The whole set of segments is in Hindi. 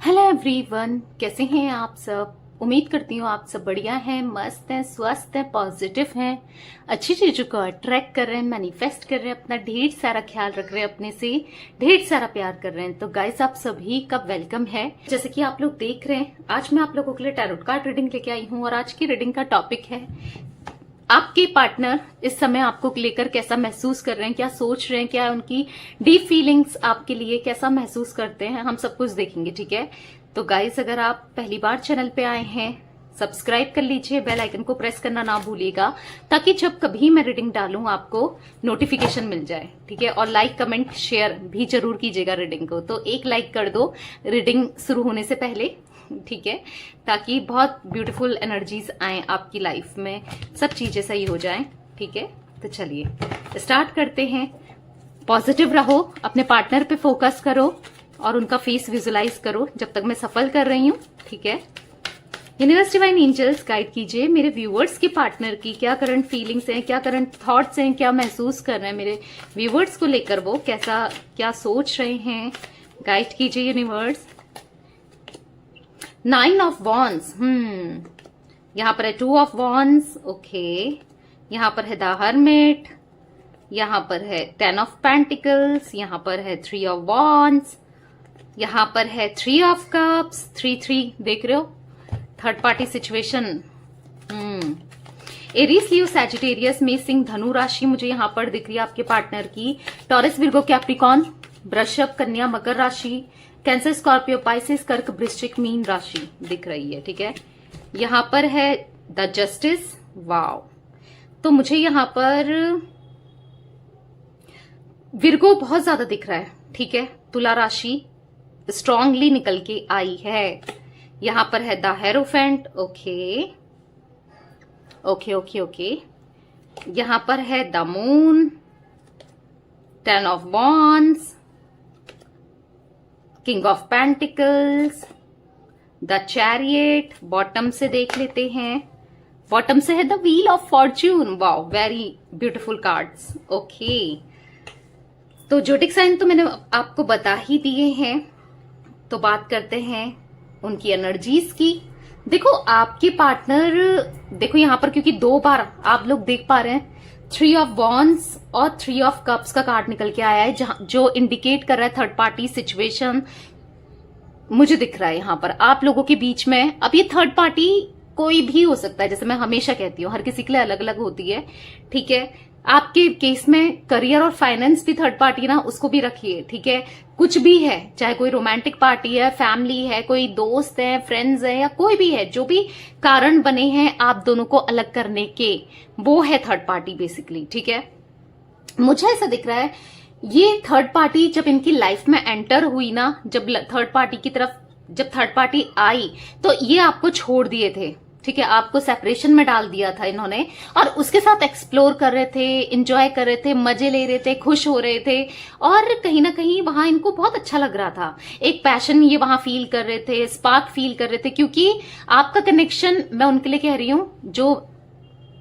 हेलो एवरीवन, कैसे हैं आप सब। उम्मीद करती हूँ आप सब बढ़िया हैं, मस्त हैं, स्वस्थ हैं, पॉजिटिव हैं, अच्छी चीजों को अट्रैक्ट कर रहे हैं, मैनिफेस्ट कर रहे हैं, अपना ढेर सारा ख्याल रख रहे हैं, अपने से ढेर सारा प्यार कर रहे हैं। तो गाइस, आप सभी का वेलकम है। जैसे कि आप लोग देख रहे हैं, आज मैं आप लोगों के लिए टैरोट कार्ड रीडिंग लेके आई हूँ और आज की रीडिंग का टॉपिक है आपके पार्टनर इस समय आपको लेकर कैसा महसूस कर रहे हैं, क्या सोच रहे हैं, क्या उनकी डीप फीलिंग्स आपके लिए कैसा महसूस करते हैं, हम सब कुछ देखेंगे। ठीक है, तो गाइस, अगर आप पहली बार चैनल पे आए हैं, सब्सक्राइब कर लीजिए, बेल आइकन को प्रेस करना ना भूलिएगा, ताकि जब कभी मैं रीडिंग डालूं आपको नोटिफिकेशन मिल जाए। ठीक है, और लाइक कमेंट शेयर भी जरूर कीजिएगा रीडिंग को। तो एक लाइक कर दो रीडिंग शुरू होने से पहले, ठीक है, ताकि बहुत ब्यूटीफुल एनर्जीज आए आपकी लाइफ में, सब चीजें सही हो जाएं। ठीक है, तो चलिए स्टार्ट करते हैं। पॉजिटिव रहो, अपने पार्टनर पे फोकस करो और उनका फेस विजुलाइज करो जब तक मैं सफल कर रही हूं। ठीक है, यूनिवर्स डिवाइन एंजल्स गाइड कीजिए मेरे व्यूवर्स के पार्टनर की क्या करंट फीलिंग्स हैं, क्या करंट थॉट्स हैं, क्या महसूस कर रहे हैं मेरे व्यूवर्स को लेकर, वो कैसा क्या सोच रहे हैं। गाइड कीजिए यूनिवर्स। 9 ऑफ वॉन्ड्स, यहां पर है 2 ऑफ वॉन्ड्स, ओके। यहां पर है द हर्मिट, यहां पर है 10 ऑफ पेंटिकल्स, यहां पर है 3 ऑफ वॉन्ड्स, यहां पर है 3 ऑफ कप्स, 3 देख रहे हो, थर्ड पार्टी सिचुएशन। एरीज, लियो, सैजिटेरियस में सिंह, धनु राशि मुझे यहां पर दिख रही है आपके पार्टनर की। टॉरस, विर्गो, कैप्रिकॉन, वृषभ, कन्या, मकर राशि, कैंसर, स्कॉर्पियो, पाइसेस, कर्क, वृश्चिक, मीन राशि दिख रही है। ठीक है, यहां पर है द जस्टिस, वाव। तो मुझे यहां पर विर्गो बहुत ज्यादा दिख रहा है। ठीक है, तुला राशि स्ट्रांगली निकल के आई है। यहां पर है the hierophant, okay okay okay okay. यहां पर है the moon, 10 of wands, king of pentacles, the chariot. Bottom से देख लेते हैं, बॉटम से है the wheel of Fortune, wow, very beautiful cards, okay. तो जोडिक साइन तो मैंने आपको बता ही दिए हैं, तो बात करते हैं उनकी एनर्जीज की। देखो आपके पार्टनर, देखो यहां पर क्योंकि 2 बार आप लोग देख पा रहे हैं 3 ऑफ वॉन्ड्स और 3 ऑफ कप्स का कार्ड निकल के आया है, जो इंडिकेट कर रहा है थर्ड पार्टी सिचुएशन मुझे दिख रहा है यहां पर आप लोगों के बीच में। अब ये थर्ड पार्टी कोई भी हो सकता है, जैसे मैं हमेशा कहती हूँ, हर किसी के लिए अलग अलग होती है। ठीक है, आपके केस में करियर और फाइनेंस भी थर्ड पार्टी ना, उसको भी रखिए। ठीक है, कुछ भी है, चाहे कोई रोमांटिक पार्टी है, फैमिली है, कोई दोस्त है, फ्रेंड्स है, या कोई भी है, जो भी कारण बने हैं आप दोनों को अलग करने के, वो है थर्ड पार्टी बेसिकली। ठीक है, मुझे ऐसा दिख रहा है ये थर्ड पार्टी जब इनकी लाइफ में एंटर हुई ना, जब थर्ड पार्टी की तरफ जब थर्ड पार्टी आई, तो ये आपको छोड़ दिए थे। ठीक है, आपको सेपरेशन में डाल दिया था इन्होंने, और उसके साथ एक्सप्लोर कर रहे थे, एंजॉय कर रहे थे, मजे ले रहे थे, खुश हो रहे थे, और कहीं ना कहीं वहां इनको बहुत अच्छा लग रहा था। एक पैशन ये वहां फील कर रहे थे, स्पार्क फील कर रहे थे, क्योंकि आपका कनेक्शन, मैं उनके लिए कह रही हूं, जो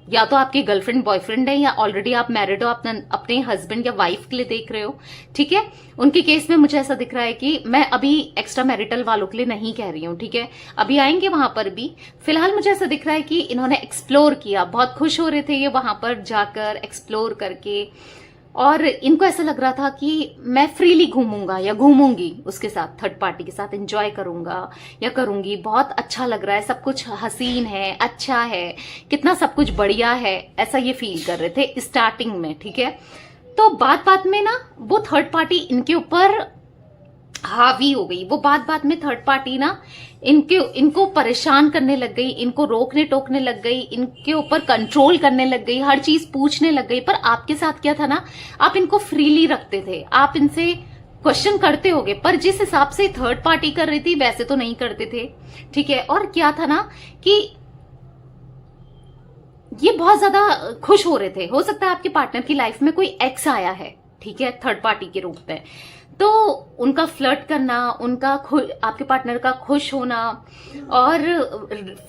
या तो आपके गर्लफ्रेंड बॉयफ्रेंड है, या ऑलरेडी आप मैरिड हो, अपने हस्बैंड या वाइफ के लिए देख रहे हो। ठीक है, उनके केस में मुझे ऐसा दिख रहा है कि मैं अभी एक्स्ट्रा मैरिटल वालों के लिए नहीं कह रही हूँ। ठीक है, अभी आएंगे वहां पर भी। फिलहाल मुझे ऐसा दिख रहा है कि इन्होंने एक्सप्लोर किया, बहुत खुश हो रहे थे ये वहां पर जाकर एक्सप्लोर करके, और इनको ऐसा लग रहा था कि मैं फ्रीली घूमूंगा या घूमूंगी उसके साथ, थर्ड पार्टी के साथ एंजॉय करूंगा या करूंगी, बहुत अच्छा लग रहा है, सब कुछ हसीन है, अच्छा है, कितना सब कुछ बढ़िया है, ऐसा ये फील कर रहे थे स्टार्टिंग में। ठीक है, तो बात बात में ना वो थर्ड पार्टी इनके ऊपर हावी हो गई। वो बात बात में थर्ड पार्टी ना इनको परेशान करने लग गई, इनको रोकने टोकने लग गई, इनके ऊपर कंट्रोल करने लग गई, हर चीज पूछने लग गई। पर आपके साथ क्या था ना, आप इनको फ्रीली रखते थे, आप इनसे क्वेश्चन करते होगे, पर जिस हिसाब से थर्ड पार्टी कर रही थी वैसे तो नहीं करते थे। ठीक है, और क्या था ना कि ये बहुत ज्यादा खुश हो रहे थे। हो सकता है आपके पार्टनर की लाइफ में कोई एक्स आया है, ठीक है, थर्ड पार्टी के रूप में, तो उनका फ्लर्ट करना, उनका आपके पार्टनर का खुश होना और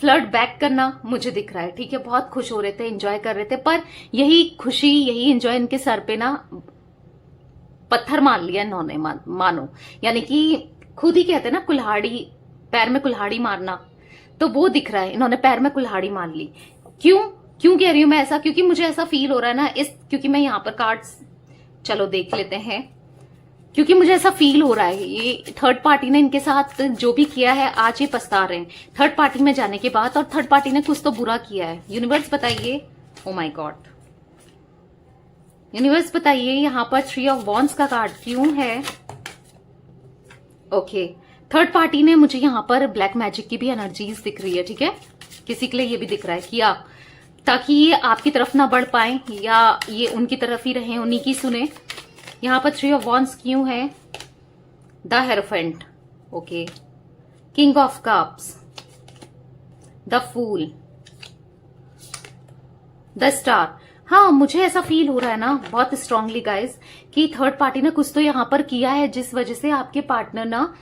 फ्लर्ट बैक करना मुझे दिख रहा है। ठीक है, बहुत खुश हो रहे थे, एंजॉय कर रहे थे, पर यही खुशी, यही एंजॉय इनके सर पे ना पत्थर मान लिया इन्होंने, मानो, यानी कि खुद ही कहते हैं ना, कुल्हाड़ी पैर में कुल्हाड़ी मारना, तो वो दिख रहा है, इन्होंने पैर में कुल्हाड़ी मार ली। क्यों क्यों कह रही हूं मैं ऐसा? क्योंकि मुझे ऐसा फील हो रहा है ना, क्योंकि मैं यहाँ पर कार्ड्स, चलो देख लेते हैं, क्योंकि मुझे ऐसा फील हो रहा है ये थर्ड पार्टी ने इनके साथ जो भी किया है आज ये पछता रहे हैं थर्ड पार्टी में जाने के बाद, और थर्ड पार्टी ने कुछ तो बुरा किया है। यूनिवर्स बताइए, ओ माय गॉड, यूनिवर्स बताइए यहाँ पर 3 ऑफ वॉन्ड्स का कार्ड क्यों है? ओके, थर्ड पार्टी ने, मुझे यहाँ पर ब्लैक मैजिक की भी एनर्जीज दिख रही है, ठीक है, किसी के लिए ये भी दिख रहा है कि आप, ताकि ये आपकी तरफ ना बढ़ पाए या ये उनकी तरफ ही रहे, उन्हीं की सुने। यहाँ पर 3 ऑफ वॉन्ड्स क्यों है? The hierophant, okay, king of cups, the fool, the star. हाँ, मुझे ऐसा फील हो रहा है ना बहुत स्ट्रांगली गाइज कि थर्ड पार्टी ने कुछ तो यहाँ पर किया है जिस वजह से आपके पार्टनर ना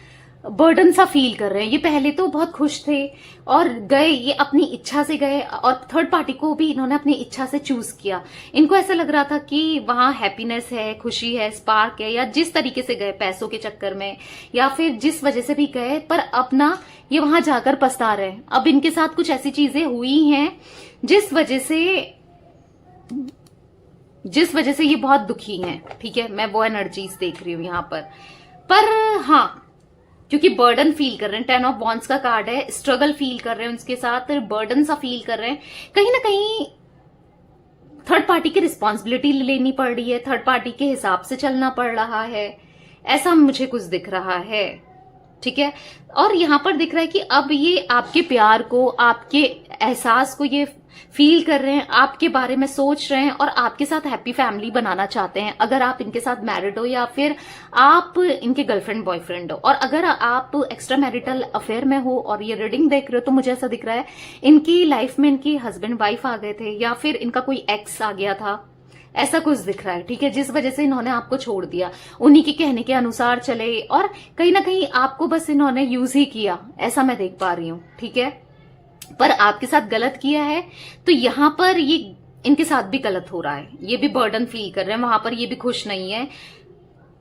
बर्डन सा फील कर रहे हैं। ये पहले तो बहुत खुश थे और गए, ये अपनी इच्छा से गए, और थर्ड पार्टी को भी इन्होंने अपनी इच्छा से चूज किया। इनको ऐसा लग रहा था कि वहां हैप्पीनेस है, खुशी है, स्पार्क है, या जिस तरीके से गए, पैसों के चक्कर में या फिर जिस वजह से भी गए, पर अब ना ये वहां जाकर पछता रहे हैं। अब इनके साथ कुछ ऐसी चीजें हुई हैं जिस वजह से ये बहुत दुखी हैं, ठीक है, मैं वो एनर्जीज देख रही हूं यहाँ पर हाँ, क्योंकि बर्डन फील कर रहे हैं, 10 ऑफ वॉन्ड्स का कार्ड है, स्ट्रगल फील कर रहे हैं उनके साथ, बर्डन सा फील कर रहे हैं, कहीं ना कहीं थर्ड पार्टी की रिस्पॉन्सिबिलिटी लेनी पड़ रही है, थर्ड पार्टी के हिसाब से चलना पड़ रहा है, ऐसा मुझे कुछ दिख रहा है, ठीक है। और यहां पर दिख रहा है कि अब ये आपके प्यार को, आपके एहसास को ये फील कर रहे हैं, आपके बारे में सोच रहे हैं और आपके साथ हैप्पी फैमिली बनाना चाहते हैं। अगर आप इनके साथ मैरिड हो या फिर आप इनके गर्लफ्रेंड बॉयफ्रेंड हो, और अगर आप एक्स्ट्रा मैरिटल अफेयर में हो और ये रीडिंग देख रहे हो, तो मुझे ऐसा दिख रहा है इनकी लाइफ में इनकी हस्बैंड वाइफ आ गए थे या फिर इनका कोई एक्स आ गया था, ऐसा कुछ दिख रहा है, ठीक है, जिस वजह से इन्होंने आपको छोड़ दिया, उन्हीं के कहने के अनुसार चले और कहीं ना कहीं आपको बस इन्होंने यूज ही किया, ऐसा मैं देख पा रही हूं, ठीक है। पर आपके साथ गलत किया है, तो यहां पर ये इनके साथ भी गलत हो रहा है, ये भी बर्डन फील कर रहे हैं, वहां पर ये भी खुश नहीं है।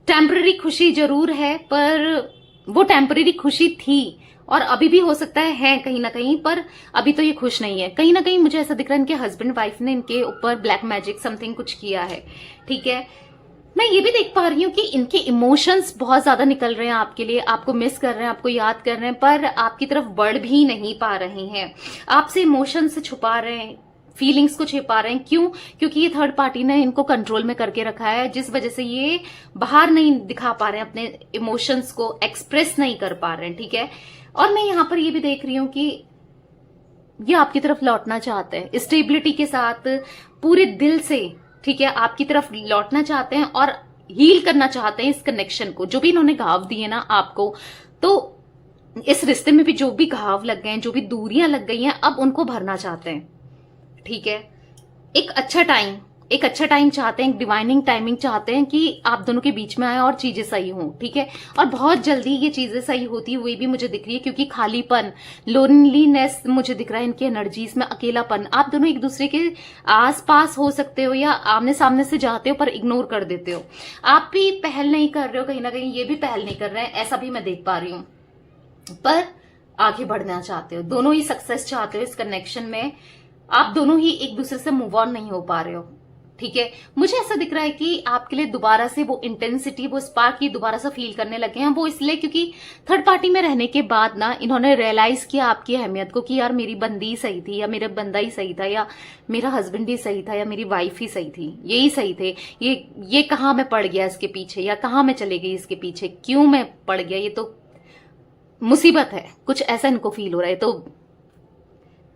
टेम्पररी खुशी जरूर है, पर वो टेम्पररी खुशी थी और अभी भी हो सकता है कहीं ना कहीं, पर अभी तो ये खुश नहीं है। कहीं ना कहीं मुझे ऐसा दिख रहा है इनके हस्बैंड वाइफ ने इनके ऊपर ब्लैक मैजिक समथिंग कुछ किया है, ठीक है। मैं ये भी देख पा रही हूँ कि इनके इमोशंस बहुत ज्यादा निकल रहे हैं आपके लिए, आपको मिस कर रहे हैं, आपको याद कर रहे हैं, पर आपकी तरफ बढ़ भी नहीं पा रहे हैं, आपसे इमोशंस छुपा रहे हैं, फीलिंग्स को छिपा रहे हैं। क्यों? क्योंकि ये थर्ड पार्टी ने इनको कंट्रोल में करके रखा है, जिस वजह से ये बाहर नहीं दिखा पा रहे हैं, अपने इमोशंस को एक्सप्रेस नहीं कर पा रहे हैं, ठीक है। और मैं यहां पर ये भी देख रही हूं कि ये आपकी तरफ लौटना चाहते हैं स्टेबिलिटी के साथ, पूरे दिल से, ठीक है, आपकी तरफ लौटना चाहते हैं और हील करना चाहते हैं इस कनेक्शन को, जो भी इन्होंने घाव दिए ना आपको, तो इस रिश्ते में भी जो भी घाव लग गए हैं, जो भी दूरियां लग गई हैं, अब उनको भरना चाहते हैं, ठीक है। एक अच्छा टाइम चाहते हैं, एक डिवाइनिंग टाइमिंग चाहते हैं कि आप दोनों के बीच में आए और चीजें सही हों, ठीक है। और बहुत जल्दी ये चीजें सही होती हुई भी मुझे दिख रही है, क्योंकि खालीपन, लोनलीनेस मुझे दिख रहा है इनकी एनर्जीज में, अकेलापन, आप दोनों एक दूसरे के आस पास हो सकते हो या आमने सामने से जाते हो पर इग्नोर कर देते हो, आप भी पहल नहीं कर रहे हो, कहीं ना कहीं ये भी पहल नहीं कर रहे हैं, ऐसा भी मैं देख पा रही हूं। पर आगे बढ़ना चाहते हो, दोनों ही सक्सेस चाहते हो इस कनेक्शन में, आप दोनों ही एक दूसरे से मूव ऑन नहीं हो पा रहे हो, ठीक है। मुझे ऐसा दिख रहा है कि आपके लिए दोबारा से वो इंटेंसिटी, वो स्पार्क ये दोबारा से फील करने लगे हैं। वो इसलिए क्योंकि थर्ड पार्टी में रहने के बाद ना इन्होंने रियलाइज किया आपकी अहमियत को, कि यार मेरी बंदी ही सही थी, या मेरा बंदा ही सही था, या मेरा हस्बैंड ही सही था, या मेरी वाइफ ही सही थी, यही सही थे। ये कहाँ मैं पड़ गया इसके पीछे, या कहाँ मैं चले गई इसके पीछे, क्यों मैं पड़ गया, ये तो मुसीबत है, कुछ ऐसा इनको फील हो रहा है, तो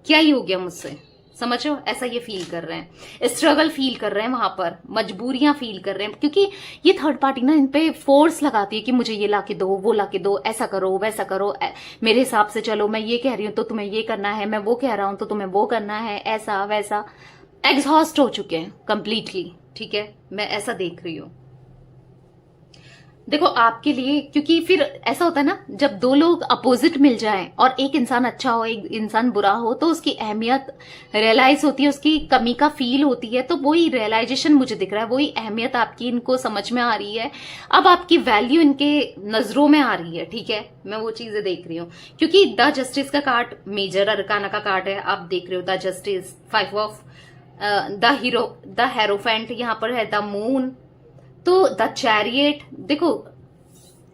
क्या ही हो गया मुझसे, समझो, ऐसा ये फील कर रहे हैं, स्ट्रगल फील कर रहे हैं, वहां पर मजबूरियां फील कर रहे हैं, क्योंकि ये थर्ड पार्टी ना इन पे फोर्स लगाती है कि मुझे ये लाके दो, वो लाके दो, ऐसा करो, वैसा करो, मेरे हिसाब से चलो, मैं ये कह रही हूं तो तुम्हें ये करना है, मैं वो कह रहा हूं तो तुम्हें वो करना है, ऐसा वैसा, एग्जॉस्ट हो चुके हैं कंप्लीटली, ठीक है, मैं ऐसा देख रही हूं। देखो आपके लिए, क्योंकि फिर ऐसा होता है ना, जब दो लोग अपोजिट मिल जाएं और एक इंसान अच्छा हो एक इंसान बुरा हो, तो उसकी अहमियत रियलाइज होती है, उसकी कमी का फील होती है। तो वही रियलाइजेशन मुझे दिख रहा है, वही अहमियत आपकी इनको समझ में आ रही है, अब आपकी वैल्यू इनके नजरों में आ रही है। ठीक है, मैं वो चीजें देख रही हूँ, क्योंकि द जस्टिस का कार्ड मेजर अरकाना का कार्ड है। आप देख रहे हो the justice, 5 of the hierophant, यहाँ पर है द मून, तो द चैरियट। देखो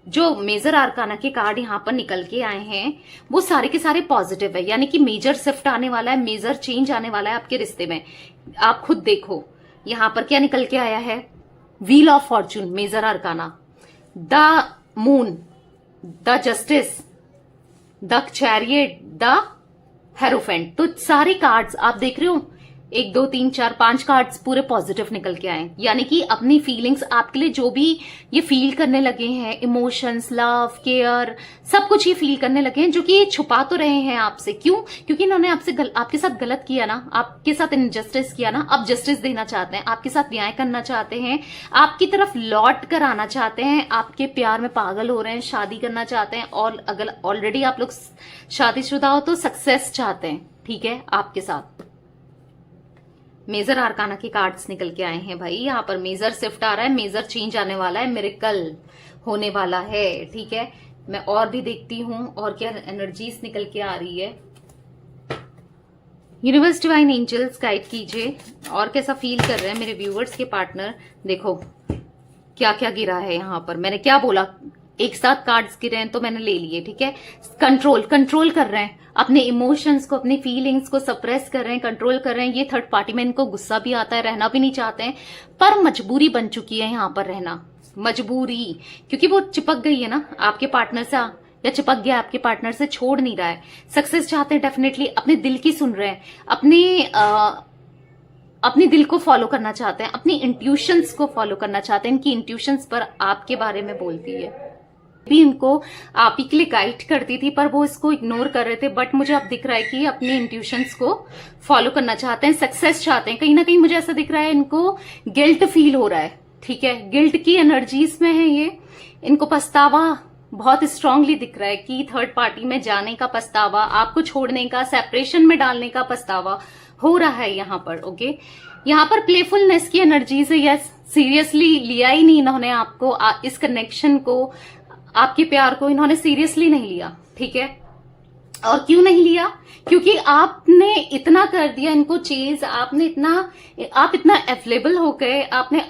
जो मेजर आर्काना के कार्ड यहाँ पर निकल के आए हैं वो सारे के सारे पॉजिटिव है, यानी कि मेजर शिफ्ट आने वाला है, मेजर चेंज आने वाला है आपके रिश्ते में। आप खुद देखो यहाँ पर क्या निकल के आया है, wheel of fortune, major arcana, the moon, the justice, the chariot, the hierophant. तो सारे कार्ड्स आप देख रहे हो, 1 2 3 4 5 कार्ड्स पूरे पॉजिटिव निकल के आए, यानी कि अपनी फीलिंग्स आपके लिए जो भी ये फील करने लगे हैं, इमोशंस, लव, केयर, सब कुछ ये फील करने लगे हैं, जो कि ये छुपा तो रहे हैं आपसे। क्यों? क्योंकि इन्होंने आपके साथ गलत किया ना, आपके साथ इनजस्टिस किया ना, अब जस्टिस देना चाहते हैं, आपके साथ न्याय करना चाहते हैं, आपकी तरफ लौट कर आना चाहते हैं, आपके प्यार में पागल हो रहे हैं, शादी करना चाहते हैं, और अगर ऑलरेडी आप लोग शादीशुदा हो तो सक्सेस चाहते हैं। ठीक है, आपके साथ मेजर आर्काना के कार्ड्स निकल के आए हैं भाई। यहाँ पर मेजर शिफ्ट आ रहा है, मेजर चेंज आने वाला है, मिरेकल होने वाला है। ठीक है, मैं और भी देखती हूं और क्या एनर्जीज निकल के आ रही है। यूनिवर्स डिवाइन एंजल्स गाइड कीजिए, और कैसा फील कर रहे हैं मेरे व्यूअर्स के पार्टनर। देखो क्या क्या गिरा है यहाँ पर, मैंने क्या बोला, एक साथ कार्ड्स गिरे हैं तो मैंने ले लिए। ठीक है, कंट्रोल कर रहे हैं अपने इमोशंस को, अपनी फीलिंग्स को सप्रेस कर रहे हैं, कंट्रोल कर रहे हैं। ये थर्ड पार्टी में इनको गुस्सा भी आता है, रहना भी नहीं चाहते हैं, पर मजबूरी बन चुकी है यहाँ पर रहना, मजबूरी, क्योंकि वो चिपक गई है ना आपके पार्टनर से, या चिपक गया आपके पार्टनर से, छोड़ नहीं रहा है। सक्सेस चाहते हैं डेफिनेटली, अपने दिल की सुन रहे हैं, अपने दिल को फॉलो करना चाहते हैं, अपनी इंट्यूशंस को फॉलो करना चाहते हैं। इनकी इंट्यूशंस पर आपके बारे में बोलती है, भी इनको आप ही के लिए गाइड करती थी, पर वो इसको इग्नोर कर रहे थे। बट मुझे अब दिख रहा है कि अपनी इंट्यूशंस को फॉलो करना चाहते हैं, सक्सेस चाहते हैं। कहीं ना कहीं मुझे ऐसा दिख रहा है इनको गिल्ट फील हो रहा है। ठीक है, गिल्ट की एनर्जीज में है ये, इनको पछतावा बहुत स्ट्रांगली दिख रहा है कि थर्ड पार्टी में जाने का पछतावा, आपको छोड़ने का, सेपरेशन में डालने का पछतावा हो रहा है यहाँ पर। ओके, यहाँ पर प्लेफुलनेस की एनर्जी से, यस, सीरियसली लिया ही नहीं इन्होंने आपको, इस कनेक्शन को, आपके प्यार को इन्होंने सीरियसली नहीं लिया। ठीक है, और क्यों नहीं लिया? क्योंकि आपने इतना कर दिया इनको चेज, आप इतना अवेलेबल हो गए, आपने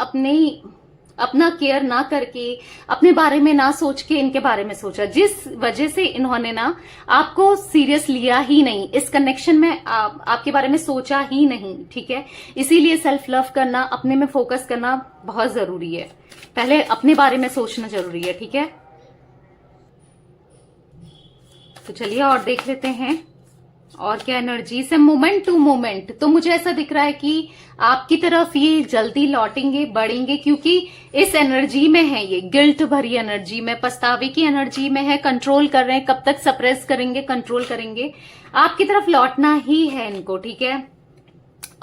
अपना केयर ना करके, अपने बारे में ना सोच के इनके बारे में सोचा, जिस वजह से इन्होंने ना आपको सीरियस लिया ही नहीं, इस कनेक्शन में आपके बारे में सोचा ही नहीं। ठीक है, इसीलिए सेल्फ लव करना, अपने में फोकस करना बहुत जरूरी है, पहले अपने बारे में सोचना जरूरी है। ठीक है, तो चलिए और देख लेते हैं और क्या एनर्जी से मोमेंट टू मोमेंट। तो मुझे ऐसा दिख रहा है कि आपकी तरफ ये जल्दी लौटेंगे, बढ़ेंगे, क्योंकि इस एनर्जी में है, ये गिल्ट भरी एनर्जी में, पछतावे की एनर्जी में है, कंट्रोल कर रहे हैं, कब तक सप्रेस करेंगे, कंट्रोल करेंगे, आपकी तरफ लौटना ही है इनको। ठीक है,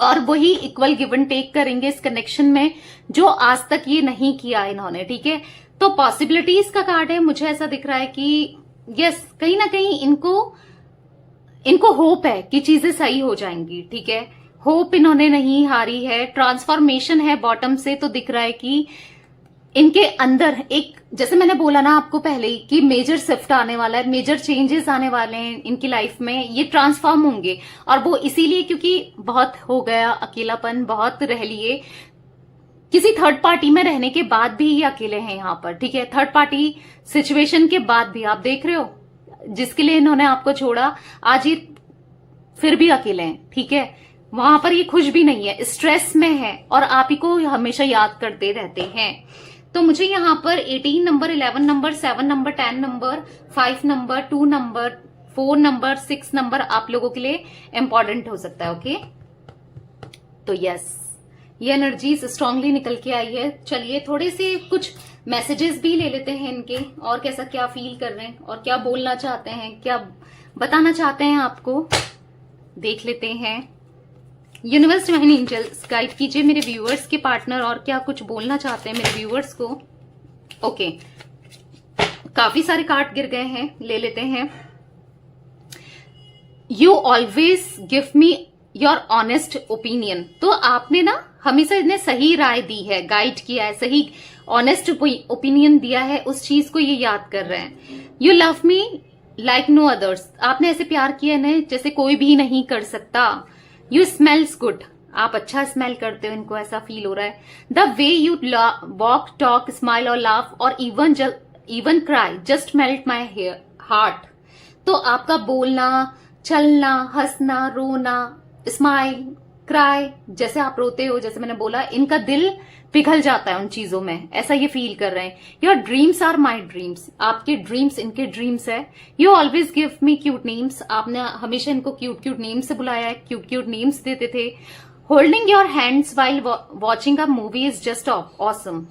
और वही इक्वल गिव एंड टेक करेंगे इस कनेक्शन में, जो आज तक ये नहीं किया इन्होंने। ठीक है, तो पॉसिबिलिटीज का कार्ड है, मुझे ऐसा दिख रहा है कि यस, कहीं ना कहीं इनको होप है कि चीजें सही हो जाएंगी। ठीक है, होप इन्होंने नहीं हारी है, ट्रांसफॉर्मेशन है बॉटम से, तो दिख रहा है कि इनके अंदर एक, जैसे मैंने बोला ना आपको पहले ही कि मेजर शिफ्ट आने वाला है, मेजर चेंजेस आने वाले हैं इनकी लाइफ में, ये ट्रांसफॉर्म होंगे। और वो इसीलिए क्योंकि बहुत हो गया अकेलापन, बहुत रह लिए, किसी थर्ड पार्टी में रहने के बाद भी ये अकेले हैं यहाँ पर। ठीक है, थर्ड पार्टी सिचुएशन के बाद भी आप देख रहे हो, जिसके लिए इन्होंने आपको छोड़ा, आज ये फिर भी अकेले हैं। ठीक है, वहां पर ये खुश भी नहीं है, स्ट्रेस में है, और आप ही को हमेशा याद करते रहते हैं। तो मुझे यहाँ पर 18 number, 11 number, 7 number, 10 number, 5 number, 2 number, 4 number, 6 number आप लोगों के लिए इंपॉर्टेंट हो सकता है। ओके, तो यस, ये एनर्जीज स्ट्रांगली निकल के आई है। चलिए थोड़े से कुछ मैसेजेस भी ले लेते हैं इनके, और कैसा क्या फील कर रहे हैं और क्या बोलना चाहते हैं, क्या बताना चाहते हैं आपको, देख लेते हैं। यूनिवर्स डिवाइन एंजल्स गाइड कीजिए मेरे व्यूअर्स के पार्टनर, और क्या कुछ बोलना चाहते हैं मेरे व्यूअर्स को। ओके, काफी सारे कार्ड गिर गए हैं, ले लेते हैं। You always give me your honest opinion. तो आपने ना हमेशा इन्हें सही राय दी है, गाइड किया है, सही ऑनेस्ट ओपिनियन दिया है, उस चीज को ये याद कर रहे हैं। You love me like no others. आपने ऐसे प्यार किया है जैसे कोई भी नहीं कर सकता। You smells good. आप अच्छा स्मेल करते हो, इनको ऐसा फील हो रहा है। The way you walk, talk, smile और लाफ और even cry just melt my heart. तो आपका बोलना, चलना, हंसना, रोना, स्माइल, क्राई, जैसे आप रोते हो, जैसे मैंने बोला, इनका दिल पिघल जाता है उन चीजों में, ऐसा ये फील कर रहे हैं। Your dreams are my dreams. आपके ड्रीम्स इनके ड्रीम्स है। You always give me cute names. आपने हमेशा इनको क्यूट क्यूट नेम्स से बुलाया है, क्यूट क्यूट नेम्स देते थे। Holding your hands while watching a movie is just awesome.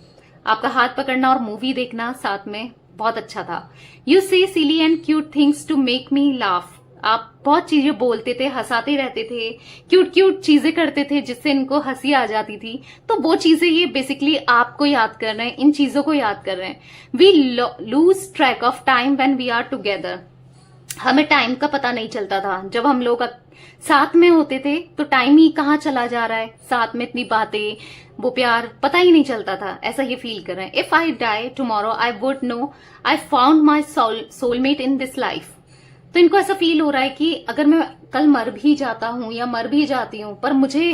आपका हाथ पकड़ना और मूवी देखना साथ में बहुत अच्छा था। You say silly and cute things to make me laugh. आप बहुत चीजें बोलते थे, हंसाते रहते थे, क्यूट क्यूट चीजें करते थे जिससे इनको हंसी आ जाती थी। तो वो चीजें ये बेसिकली आपको याद कर रहे हैं, इन चीजों को याद कर रहे हैं। We lose track of time when we are together. हमें टाइम का पता नहीं चलता था जब हम लोग साथ में होते थे, तो टाइम ही कहाँ चला जा रहा है, साथ में इतनी बातें, वो प्यार पता ही नहीं चलता था, ऐसा ये फील कर रहे हैं। If I die tomorrow I would know I found my soulmate in this life. तो इनको ऐसा फील हो रहा है कि अगर मैं कल मर भी जाता हूं या मर भी जाती हूं, पर मुझे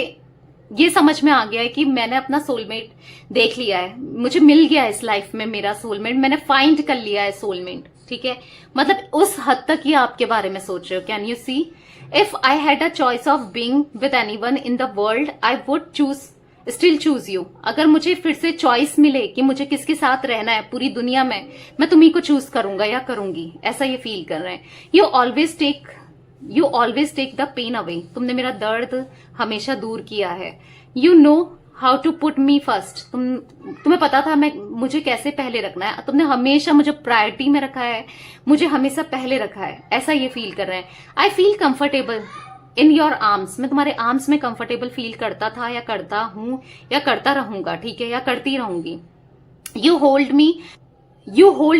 ये समझ में आ गया है कि मैंने अपना सोलमेट देख लिया है, मुझे मिल गया है इस लाइफ में मेरा सोलमेट, मैंने फाइंड कर लिया है सोलमेट। ठीक है, मतलब उस हद तक ये आपके बारे में सोच रहे हो। Can you see? If I had a choice of being with anyone in the world I would still choose you. अगर मुझे फिर से चॉइस मिले कि मुझे किसके साथ रहना है पूरी दुनिया में, मैं तुम्ही को चूज करूंगा या करूंगी, ऐसा ये फील कर रहे हैं। You always take the pain away. तुमने मेरा दर्द हमेशा दूर किया है। You know how to put me first. तुम्हें पता था मुझे कैसे पहले रखना है। तुमने हमेशा मुझे प्रायोरिटी में रखा है, मुझे हमेशा पहले रखा है, ऐसा ये फील कर रहे हैं। I feel comfortable in your arms. मैं तुम्हारे आर्म्स में कंफर्टेबल फील करता था या करता हूं या करता रहूंगा, ठीक है, या करती रहूंगी। You hold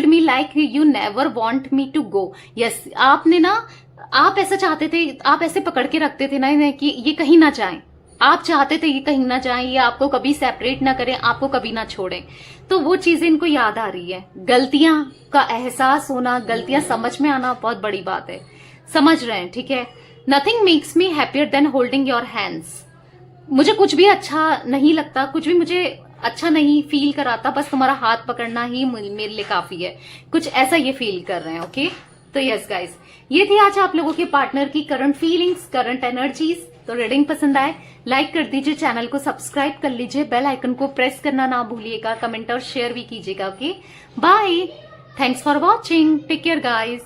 me like you never want me to go. Yes, आपने ना, आप ऐसा चाहते थे, आप ऐसे पकड़ के रखते थे ना कि ये कहीं ना जाए। आप चाहते थे ये कहीं ना जाए, ये आपको कभी सेपरेट ना करें, आपको कभी ना छोड़ें। तो वो चीजें इनको याद आ रही है। गलतियां का एहसास होना, गलतियां समझ में आना बहुत बड़ी बात है, समझ रहे हैं, ठीक है। Nothing makes me happier than holding your hands. मुझे कुछ भी अच्छा नहीं लगता, कुछ भी मुझे अच्छा नहीं फील कराता, बस तुम्हारा हाथ पकड़ना ही मेरे लिए काफी है, कुछ ऐसा ये फील कर रहे हैं। ओके, तो यस गाइस, ये थी आज आप लोगों के पार्टनर की करंट फीलिंग्स, करंट एनर्जीज। तो रीडिंग पसंद आए लाइक कर दीजिए, चैनल को सब्सक्राइब कर लीजिए, बेल आइकन को प्रेस करना ना भूलिएगा, कमेंट और शेयर भी कीजिएगा। Okay, bye, thanks for watching, take care guys.